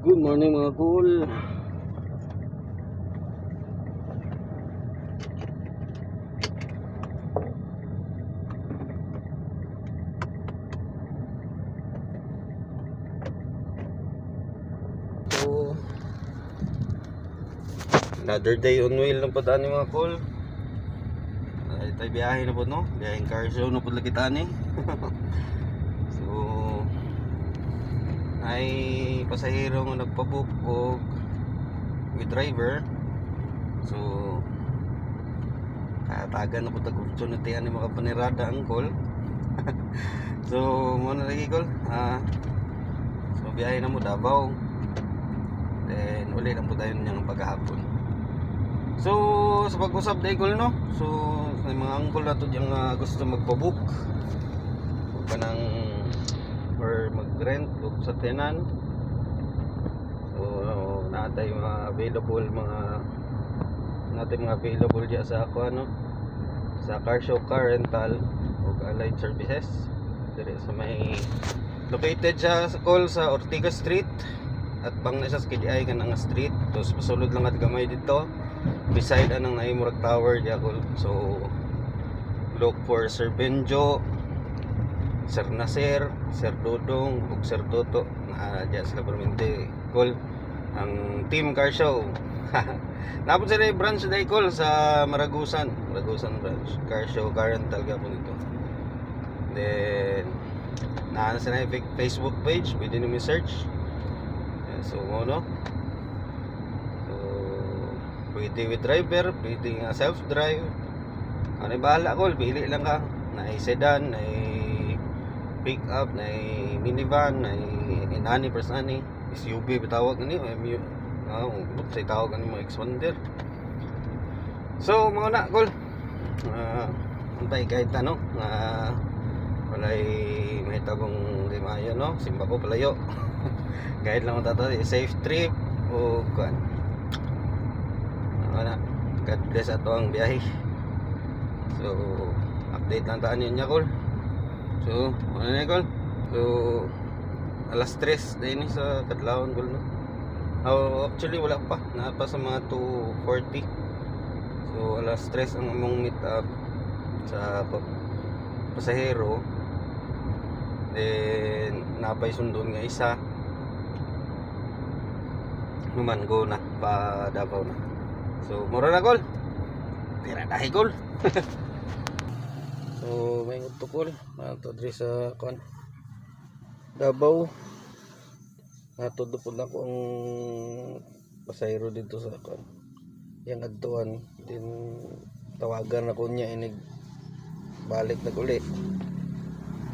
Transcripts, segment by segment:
Good morning mga cool. So another day on wheel na po tani mga cool. Ay tayo biyahe na po no. Biyaheng car show na po lagi tani. So ay pasahero nga nagpabook og with driver. So katagan na po tag opportunity ani mga panirada ang call. So muna lagi call. So biyahe na mo Davao. Then uli lang po tayo niyang paghapon. So sa pag-usap day call no. So sa mga angkol na to yung gusto magpabook o pa ng or mag-rent o sa tenan. So natay mga available mga available diya sa ako ano sa car show, car rental o allied services dire sa may located siya sa call sa Ortigas Street at bang na siya sa KDI ka nga street. Tapos masulod lang at gamay dito beside anang naimurag tower diya call. So look for Sir Benjo, Sir Nasir, Sir Dodong ug Sir Toto na diya sila permente call ang team car show. Napod sila yung branch day call sa Maragusan branch car show, car rental gapon ito. Then naana sila yung Facebook page, pwede nyo search. So ano, so pwede with driver, pwede nga self drive, ano yung bahala call, pili lang ka. Na sedan, na pick up, na minivan, na inani persani, SUV bitawag ni say tawag ani mo expander. So mga na call untay kahit ano walay mahitabong limayo no, simba ko palayo. Guide lang mo tato, safe trip o kuan na God bless ato ang biyahe. So update lang taan niya call. So ano na call, so alas 3 din sa kadlawon call no. Actually wala pa, pa sa mga 2:40. So alas 3 ang among meet up sa pasahero. Then napay sundon nga isa numan go na pa Davao na. So mura na call, tira dahi call. So may nguto call ato diri sa kon Davao. Natod po na ko ang pasahero dito sa kon yang adtuan. Din tawagan ako niya inig balik na uli.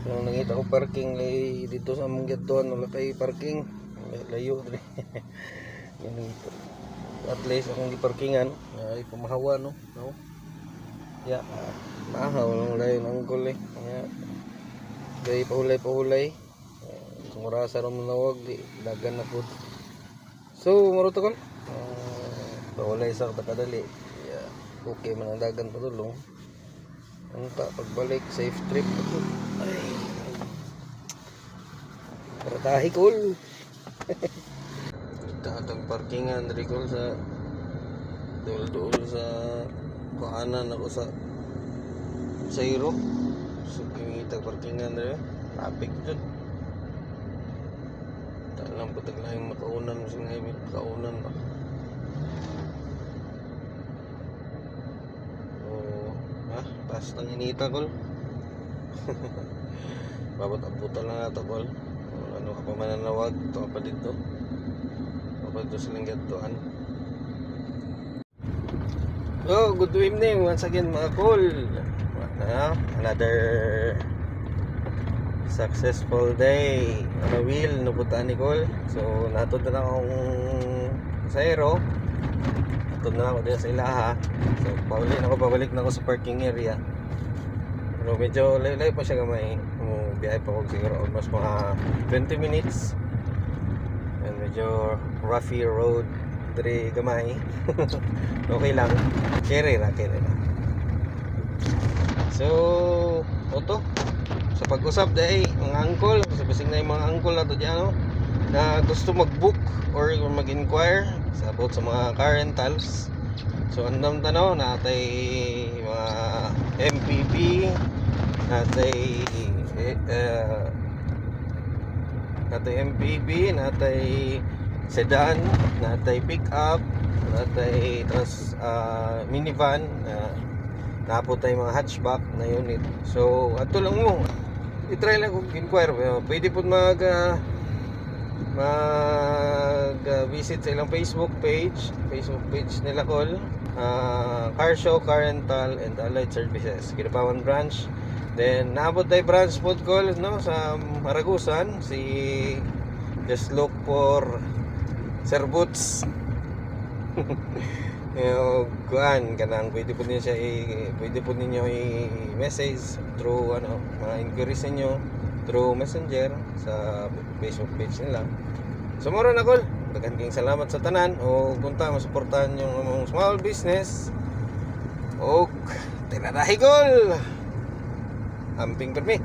So nangita ko parking lay dito sa among adtuan, wala kay parking, layo diri. At least akong giparkingan ay pumahawa no. Ya mahaw lang layo ng angkol gay pahulay kung rasa ron nawag di dagan na pud. So maro to kon pahulay sa kadali okay man ang dagan padulong ang pagbalik safe trip ako. Ay para tahi cool. Atong parkingan diri ko sa dul sa kuhanan ako sa Sayro. So kimita parkingan diri traffic jud. Talang putag lang makaunan sa ngayon makaunan ba. Pas nang inita kol. Babot-abutan lang ato kol. Ano ka pa mananawag to pa dito. Pagdo silang gatuan. So, good evening once again mga cool. Another successful day on a wheel no putaan ni Col. So, natod na akong pasahero. Natod na ako dito sa ilaha. So, pabalik na ako sa parking area. Pero medyo lay pa siya gamay. Biyahe pa ako siguro almost mga 20 minutes. And medyo roughy road diri gamay. Okay lang, carry ra. So oto sa pag-usap day mga angkol, sa bisig na yung mga angkol na to diyan no. na gusto mag-book or mag-inquire sa about sa mga car rentals. So andam tanaw natay mga MPV, natay natay MPV, natay sedan, natay pick-up, natay minivan, napot tay mga hatchback na unit. So ato lang mo i-try lang kung inquire. Pwede po mag visit sa ilang Facebook page nila call, Car Show, Car Rental and Allied Services, Kinapawan branch. Then naabot tayo branch pod call no sa Maragusan. Just look for Sir Boots. Yung kuan kanang pwede po ninyo i-message through mga inquiries niyo through Messenger sa Facebook page nila. So moro na call. Daghan kayong salamat sa tanan o kunta masuportahan yung among small business. Og tinadahi call. Amping permi.